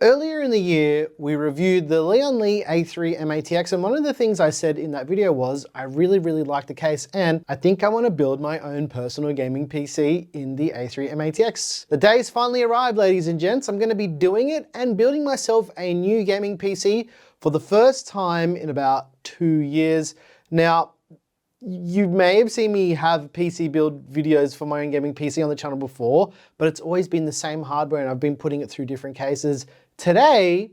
Earlier in the year, we reviewed the Lian Li A3 mATX, and one of the things I said in that video was I really like the case, and I think I want to build my own personal gaming PC in the A3 mATX. The day's finally arrived, ladies and gents. I'm going to be doing it and building myself a new gaming PC for the first time in about 2 years. Now, you may have seen me have PC build videos for my own gaming PC on the channel before, but it's always been the same hardware and I've been putting it through different cases. Today,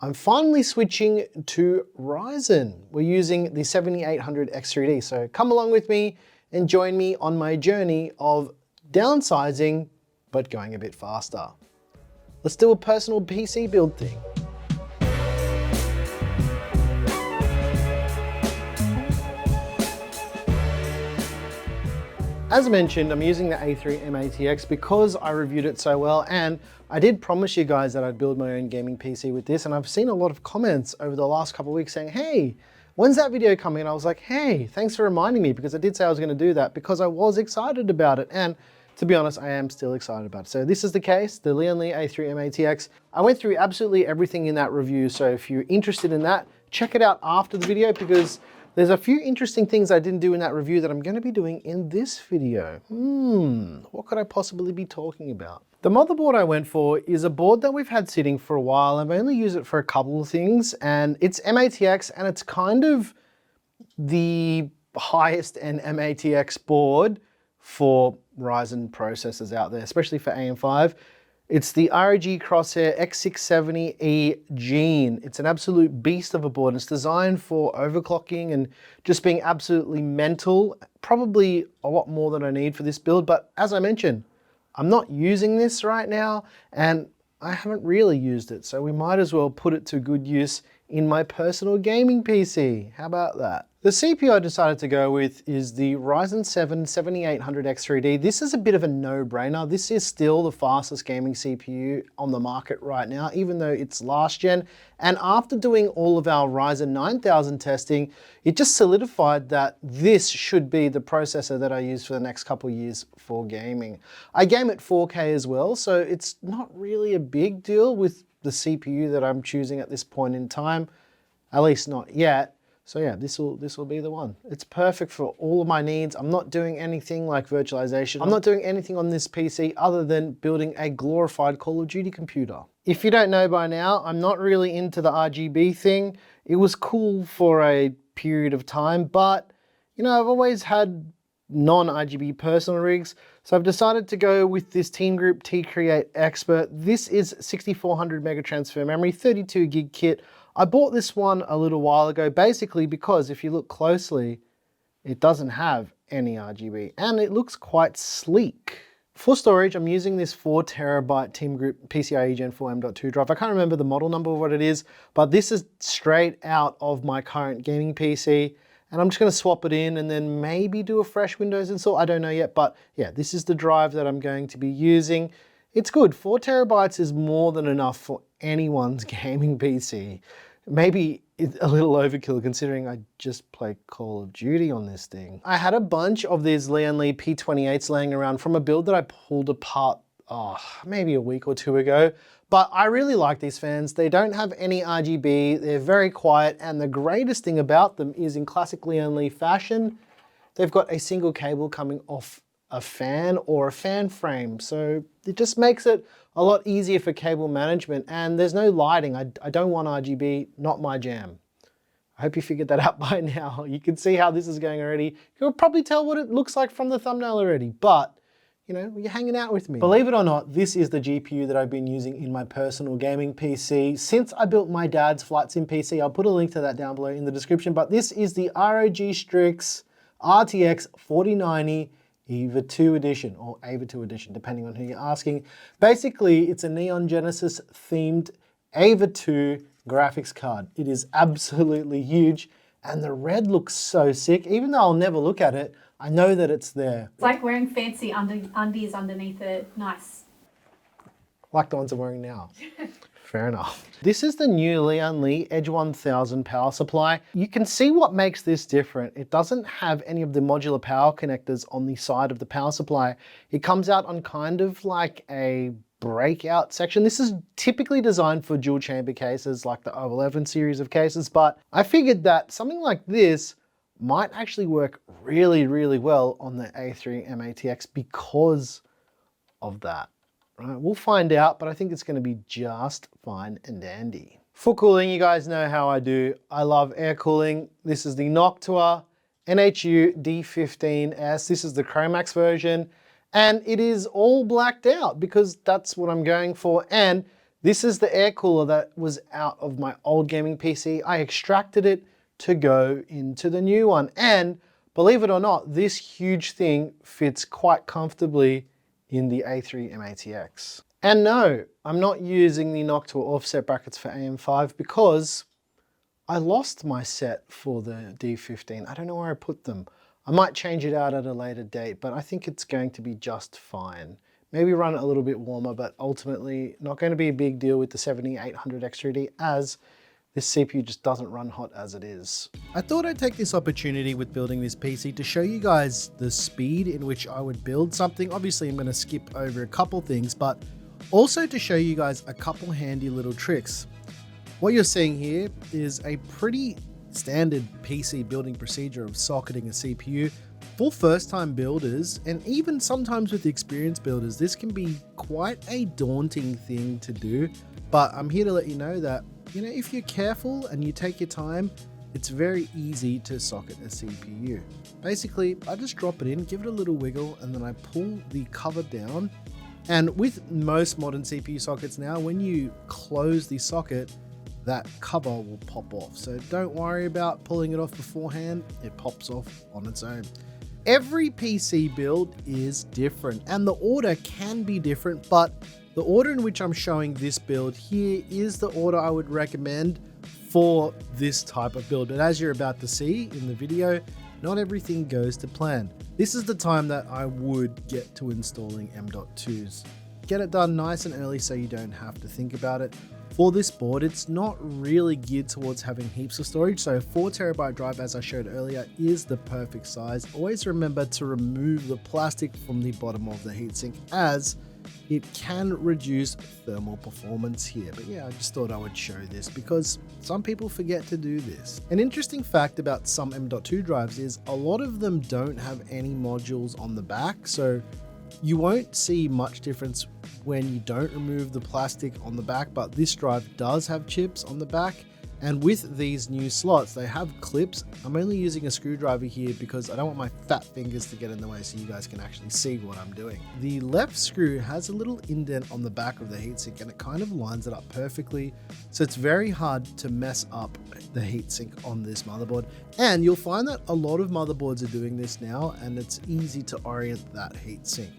I'm finally switching to Ryzen. We're using the 7800X3D, so come along with me and join me on my journey of downsizing, but going a bit faster. Let's do a personal PC build thing. As mentioned, I'm using the A3 mATX because I reviewed it so well, and I did promise you guys that I'd build my own gaming PC with this, and I've seen a lot of comments over the last couple of weeks saying, hey, when's that video coming? And I was like, hey, thanks for reminding me, because I did say I was going to do that because I was excited about it, and to be honest, I am still excited about it. So this is the case, the Lian Li A3 mATX. I went through absolutely everything in that review, so if you're interested in that, check it out after the video because there's a few interesting things I didn't do in that review that I'm going to be doing in this video. What could I possibly be talking about? The motherboard I went for is a board that we've had sitting for a while. I've only used it for a couple of things, and it's mATX, and it's kind of the highest end mATX board for Ryzen processors out there, especially for AM5. It's the ROG Crosshair X670E Gene. It's an absolute beast of a board. It's designed for overclocking and just being absolutely mental. Probably a lot more than I need for this build, but as I mentioned, I'm not using this right now and I haven't really used it, so we might as well put it to good use in my personal gaming PC. How about that? The CPU I decided to go with is the Ryzen 7 7800X3D. This is a bit of a no-brainer. This is still the fastest gaming CPU on the market right now, even though it's last gen. And after doing all of our Ryzen 9000 testing, it just solidified that this should be the processor that I use for the next couple of years for gaming. I game at 4K as well, so it's not really a big deal with the CPU that I'm choosing at this point in time, at least not yet. So yeah, this will be the one. It's perfect for all of my needs. I'm not doing anything like virtualization. I'm not doing anything on this PC other than building a glorified Call of Duty computer. If you don't know by now, I'm not really into the RGB thing. It was cool for a period of time, but you know, I've always had non-RGB personal rigs, so I've decided to go with this Team Group T-Create Expert. This is 6400 mega transfer memory, 32 gig kit. I bought this one a little while ago, basically because if you look closely, it doesn't have any RGB and it looks quite sleek. For storage, I'm using this 4 terabyte Team Group PCIe Gen 4 M.2 drive. I can't remember the model number of what it is, but this is straight out of my current gaming PC. And I'm just going to swap it in and then maybe do a fresh Windows install. I don't know yet, but yeah, this is the drive that I'm going to be using. It's good. 4 terabytes is more than enough for anyone's gaming PC. Maybe it's a little overkill considering I just play Call of Duty on this thing. I had a bunch of these Lian Li P28s laying around from a build that I pulled apart maybe a week or two ago. But I really like these fans. They don't have any RGB, they're very quiet, and the greatest thing about them is in classic Lian Li fashion, they've got a single cable coming off a fan or a fan frame. So it just makes it a lot easier for cable management, and there's no lighting. I don't want RGB, not my jam. I hope you figured that out by now. You can see how this is going already. You'll probably tell what it looks like from the thumbnail already, but you know, you're hanging out with me. Believe it or not, this is the GPU that I've been using in my personal gaming PC since I built my dad's flight sim PC. I'll put a link to that down below in the description, but this is the ROG Strix RTX 4090 EVA 2 edition, or EVA 2 edition, depending on who you're asking. Basically, it's a Neon Genesis themed EVA 2 graphics card. It is absolutely huge, and the red looks so sick. Even though I'll never look at it, I know that it's there. It's like wearing fancy undies underneath it. Nice. Like the ones I'm wearing now. Fair enough. This is the new Lian Li Edge 1000 power supply. You can see what makes this different. It doesn't have any of the modular power connectors on the side of the power supply. It comes out on kind of like a breakout section. This is typically designed for dual chamber cases like the O11 series of cases, but I figured that something like this might actually work really, really well on the A3 mATX because of that. Right, we'll find out, but I think it's going to be just fine and dandy. For cooling, you guys know how I do. I love air cooling. This is the Noctua NHU D15S. This is the Chromax version, and it is all blacked out because that's what I'm going for. And this is the air cooler that was out of my old gaming PC. I extracted it to go into the new one. And believe it or not, this huge thing fits quite comfortably in the A3 mATX. And no, I'm not using the Noctua offset brackets for AM5 because I lost my set for the D15. I don't know where I put them. I might change it out at a later date, but I think it's going to be just fine. Maybe run it a little bit warmer, but ultimately not going to be a big deal with the 7800 X3D as this CPU just doesn't run hot as it is. I thought I'd take this opportunity with building this PC to show you guys the speed in which I would build something. Obviously, I'm going to skip over a couple things, but also to show you guys a couple handy little tricks. What you're seeing here is a pretty standard PC building procedure of socketing a CPU. For first-time builders, and even sometimes with experienced builders, this can be quite a daunting thing to do, but I'm here to let you know that if you're careful and you take your time, it's very easy to socket a CPU. Basically, I just drop it in, give it a little wiggle, and then I pull the cover down. And with most modern CPU sockets now, when you close the socket, that cover will pop off. So don't worry about pulling it off beforehand, it pops off on its own. Every PC build is different, and the order can be different, but the order in which I'm showing this build here is the order I would recommend for this type of build. But as you're about to see in the video, not everything goes to plan. This is the time that I would get to installing M.2s. Get it done nice and early so you don't have to think about it. For this board, it's not really geared towards having heaps of storage, so 4TB drive, as I showed earlier, is the perfect size. Always remember to remove the plastic from the bottom of the heatsink, as it can reduce thermal performance here. But yeah, I just thought I would show this because some people forget to do this. An interesting fact about some M.2 drives is a lot of them don't have any modules on the back, so you won't see much difference when you don't remove the plastic on the back, but this drive does have chips on the back. And with these new slots, they have clips. I'm only using a screwdriver here because I don't want my fat fingers to get in the way so you guys can actually see what I'm doing. The left screw has a little indent on the back of the heatsink and it kind of lines it up perfectly. So it's very hard to mess up the heatsink on this motherboard. And you'll find that a lot of motherboards are doing this now, and it's easy to orient that heatsink.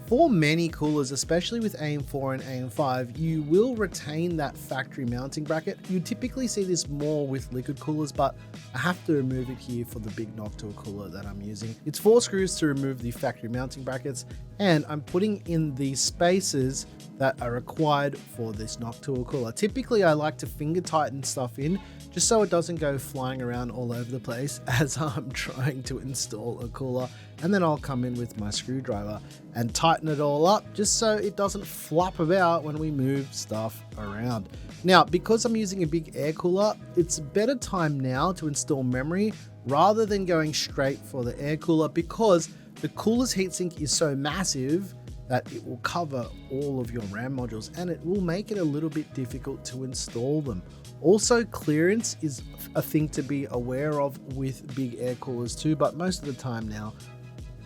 For many coolers, especially with AM4 and AM5, you will retain that factory mounting bracket. You typically see this more with liquid coolers, but I have to remove it here for the big Noctua cooler that I'm using. It's 4 screws to remove the factory mounting brackets, and I'm putting in the spaces that are required for this Noctua cooler. Typically, I like to finger tighten stuff in just so it doesn't go flying around all over the place as I'm trying to install a cooler. And then I'll come in with my screwdriver and tighten it all up just so it doesn't flap about when we move stuff around. Now, because I'm using a big air cooler, it's a better time now to install memory rather than going straight for the air cooler, because the cooler's heatsink is so massive that it will cover all of your RAM modules and it will make it a little bit difficult to install them. Also, clearance is a thing to be aware of with big air coolers too, but most of the time now,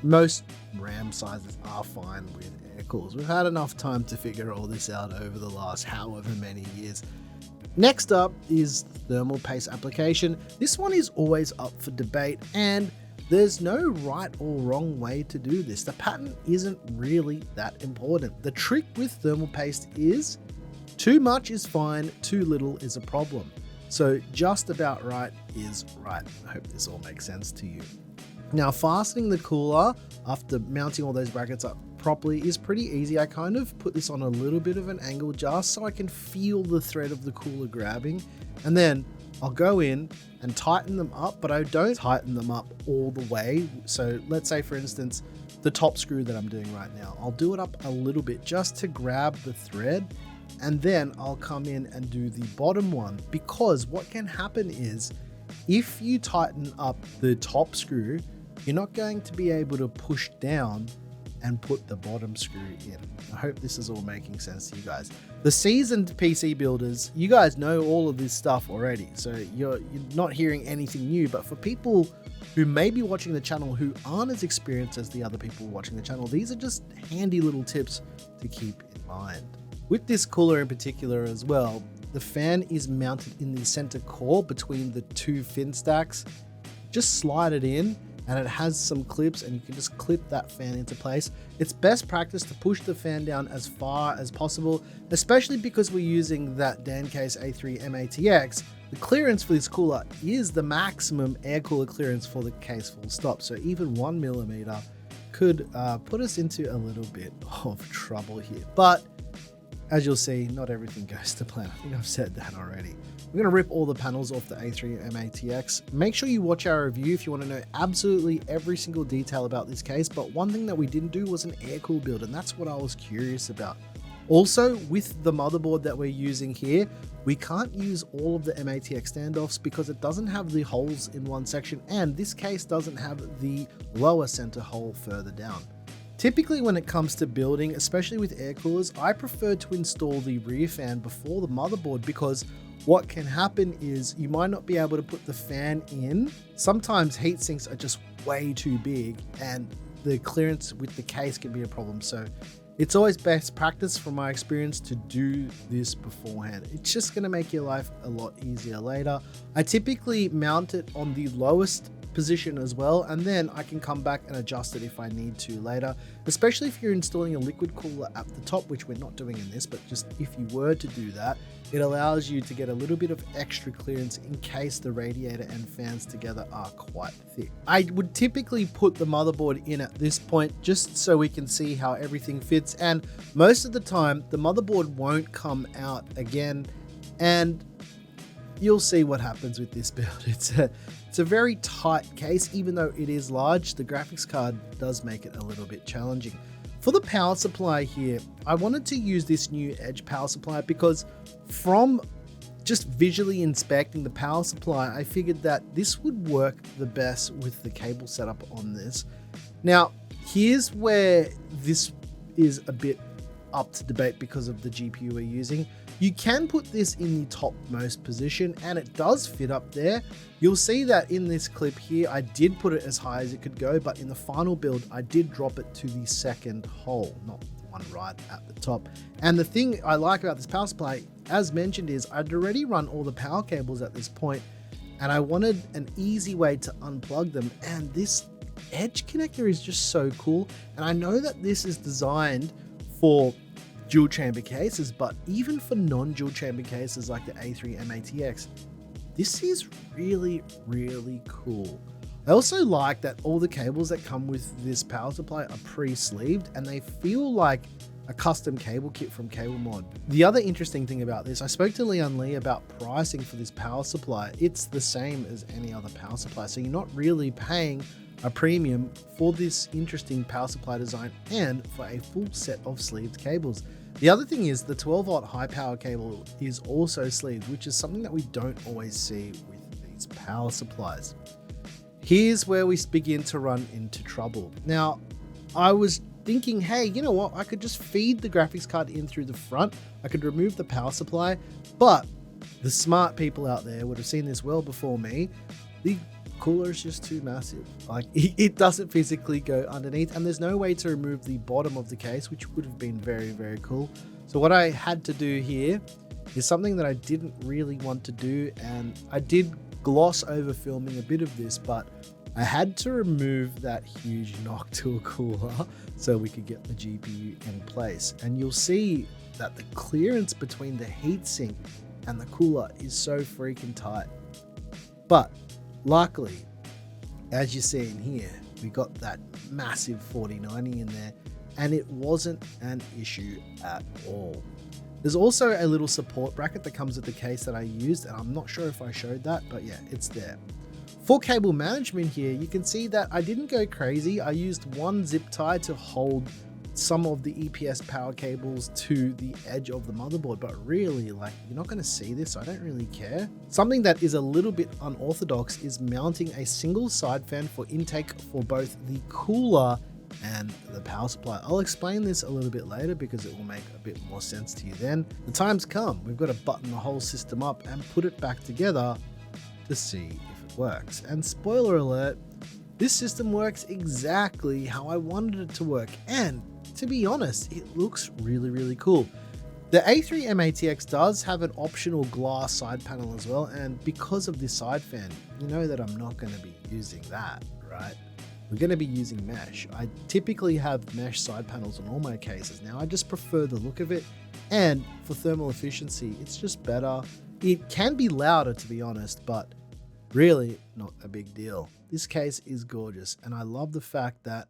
most RAM sizes are fine with air coolers. We've had enough time to figure all this out over the last however many years. Next up is thermal paste application. This one is always up for debate, and there's no right or wrong way to do this. The pattern isn't really that important. The trick with thermal paste is too much is fine, too little is a problem. So just about right is right. I hope this all makes sense to you. Now, fastening the cooler after mounting all those brackets up properly is pretty easy. I kind of put this on a little bit of an angle just so I can feel the thread of the cooler grabbing, and then I'll go in and tighten them up, but I don't tighten them up all the way. So let's say, for instance, the top screw that I'm doing right now. I'll do it up a little bit just to grab the thread, and then I'll come in and do the bottom one, because what can happen is if you tighten up the top screw, you're not going to be able to push down and put the bottom screw in. I hope this is all making sense to you guys. The seasoned PC builders, you guys know all of this stuff already, so you're not hearing anything new, but for people who may be watching the channel who aren't as experienced as the other people watching the channel, these are just handy little tips to keep in mind. With this cooler in particular as well, the fan is mounted in the center core between the two fin stacks. Just slide it in, and it has some clips, and you can just clip that fan into place. It's best practice to push the fan down as far as possible, especially because we're using that Dan Case A3 mATX. The clearance for this cooler is the maximum air cooler clearance for the case full stop, so even 1 millimeter could put us into a little bit of trouble here. But as you'll see, not everything goes to plan. I think I've said that already. We're going to rip all the panels off the A3 mATX. Make sure you watch our review if you want to know absolutely every single detail about this case, but one thing that we didn't do was an air-cooled build, and that's what I was curious about. Also, with the motherboard that we're using here, we can't use all of the mATX standoffs because it doesn't have the holes in one section, and this case doesn't have the lower center hole further down. Typically when it comes to building, especially with air coolers, I prefer to install the rear fan before the motherboard, because what can happen is you might not be able to put the fan in. Sometimes heat sinks are just way too big and the clearance with the case can be a problem. So it's always best practice from my experience to do this beforehand. It's just going to make your life a lot easier later. I typically mount it on the lowest position as well, and then I can come back and adjust it if I need to later, especially if you're installing a liquid cooler at the top, which we're not doing in this, but just if you were to do that, it allows you to get a little bit of extra clearance in case the radiator and fans together are quite thick. I would typically put the motherboard in at this point just so we can see how everything fits, and most of the time the motherboard won't come out again, and you'll see what happens with this build. It's a very tight case. Even though it is large, the graphics card does make it a little bit challenging. For the power supply here, I wanted to use this new Edge power supply because from just visually inspecting the power supply, I figured that this would work the best with the cable setup on this. Now, here's where this is a bit up to debate because of the GPU we're using. You can put this in the topmost position and it does fit up there. You'll see that in this clip here, I did put it as high as it could go, but in the final build, I did drop it to the second hole, not the one right at the top. And the thing I like about this power supply, as mentioned, is I'd already run all the power cables at this point, and I wanted an easy way to unplug them. And this Edge connector is just so cool. And I know that this is designed for dual chamber cases, but even for non-dual chamber cases like the A3 mATX, this is really, really cool. I also like that all the cables that come with this power supply are pre-sleeved and they feel like a custom cable kit from Cable Mod. The other interesting thing about this, I spoke to Leon Lee about pricing for this power supply. It's the same as any other power supply, so you're not really paying a premium for this interesting power supply design and for a full set of sleeved cables. The other thing is the 12-volt high power cable is also sleeved, which is something that we don't always see with these power supplies. Here's where we begin to run into trouble. Now, I was thinking, hey, you know what? I could just feed the graphics card in through the front. I could remove the power supply, but the smart people out there would have seen this well before me. The cooler is just too massive. Like it doesn't physically go underneath, and there's no way to remove the bottom of the case, which would have been very, very cool. So what I had to do here is something that I didn't really want to do, and I did gloss over filming a bit of this, but I had to remove that huge Noctua cooler so we could get the GPU in place. And you'll see that the clearance between the heatsink and the cooler is so freaking tight. But luckily, as you see in here, we got that massive 4090 in there and it wasn't an issue at all. There's also a little support bracket that comes with the case that I used, and I'm not sure if I showed that, but yeah, it's there. For cable management here, you can see that I didn't go crazy. I used one zip tie to hold some of the EPS power cables to the edge of the motherboard, but really, like, you're not going to see this, so I don't really care. Something that is a little bit unorthodox is mounting a single side fan for intake for both the cooler and the power supply. I'll explain this a little bit later because it will make a bit more sense to you then. The time's come. We've got to button the whole system up and put it back together to see if it works. And spoiler alert, this system works exactly how I wanted it to work, and to be honest, it looks really, really cool. The A3 mATX does have an optional glass side panel as well, and because of this side fan, you know that I'm not going to be using that, right? We're going to be using mesh. I typically have mesh side panels on all my cases. Now, I just prefer the look of it, and for thermal efficiency, it's just better. It can be louder, to be honest, but really not a big deal. This case is gorgeous, and I love the fact that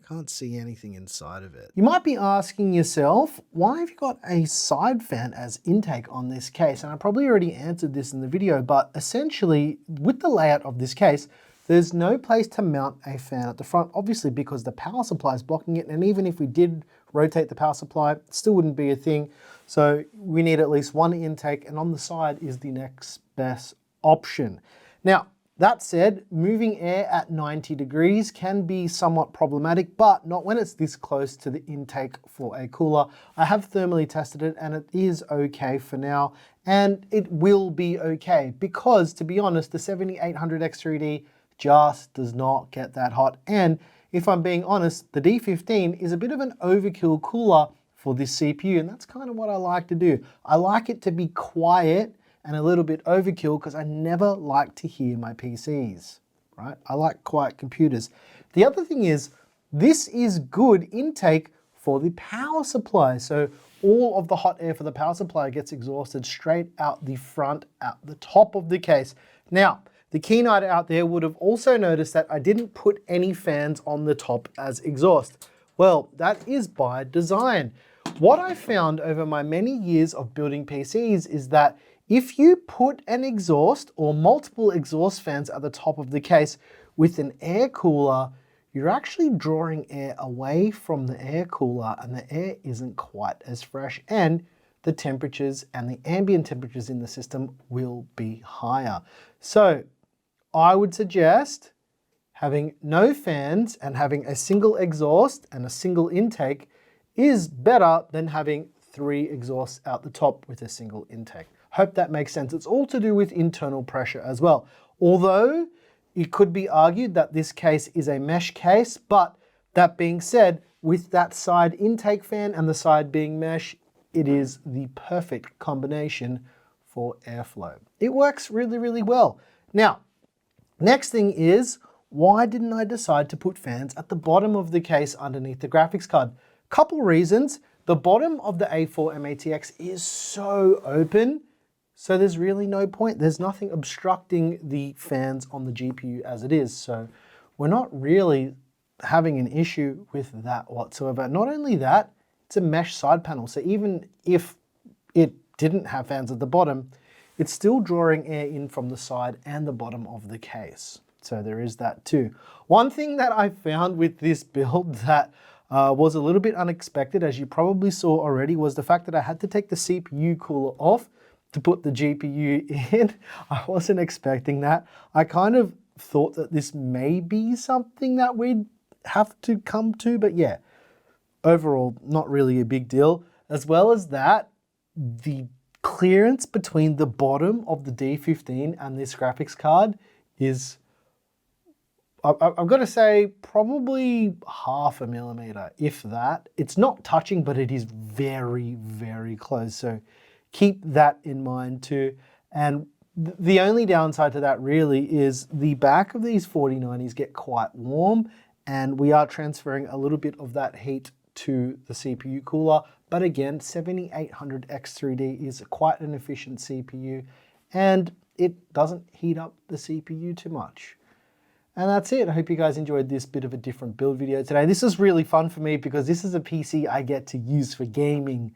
can't see anything inside of it. You might be asking yourself, why have you got a side fan as intake on this case? And I probably already answered this in the video, but essentially with the layout of this case, there's no place to mount a fan at the front, obviously because the power supply is blocking it. And even if we did rotate the power supply, it still wouldn't be a thing. So we need at least one intake, and on the side is the next best option. Now, that said, moving air at 90 degrees can be somewhat problematic, but not when it's this close to the intake for a cooler. I have thermally tested it and it is okay for now, and it will be okay because, to be honest, the 7800X3D just does not get that hot. And if I'm being honest, the D15 is a bit of an overkill cooler for this CPU, and that's kind of what I like to do. I like it to be quiet and a little bit overkill because I never like to hear my PCs, right? I like quiet computers. The other thing is, this is good intake for the power supply. So all of the hot air for the power supply gets exhausted straight out the front, out the top of the case. Now, the keenite out there would have also noticed that I didn't put any fans on the top as exhaust. Well, that is by design. What I found over my many years of building PCs is that if you put an exhaust or multiple exhaust fans at the top of the case with an air cooler, you're actually drawing air away from the air cooler, and the air isn't quite as fresh, and the temperatures and the ambient temperatures in the system will be higher. So I would suggest having no fans and having a single exhaust and a single intake is better than having 3 exhausts out the top with a single intake. Hope that makes sense. It's all to do with internal pressure as well. Although it could be argued that this case is a mesh case, but that being said, with that side intake fan and the side being mesh, it is the perfect combination for airflow. It works really, really well. Now, next thing is, why didn't I decide to put fans at the bottom of the case underneath the graphics card? Couple reasons. The bottom of the A4 mATX is so open, so there's really no point. There's nothing obstructing the fans on the GPU as it is. So we're not really having an issue with that whatsoever. Not only that, it's a mesh side panel. So even if it didn't have fans at the bottom, it's still drawing air in from the side and the bottom of the case. So there is that too. One thing that I found with this build that was a little bit unexpected, as you probably saw already, was the fact that I had to take the CPU cooler off to put the GPU in. I wasn't expecting that. I kind of thought that this may be something that we'd have to come to, but yeah, overall, not really a big deal. As well as that, the clearance between the bottom of the D15 and this graphics card is, I've got to say, probably 0.5 millimeter, if that. It's not touching, but it is very, very close. So keep that in mind too. And the only downside to that really is the back of these 4090s get quite warm, and we are transferring a little bit of that heat to the CPU cooler. But again, 7800X3D is quite an efficient CPU, and it doesn't heat up the CPU too much. And that's it. I hope you guys enjoyed this bit of a different build video today. This is really fun for me because this is a PC I get to use for gaming.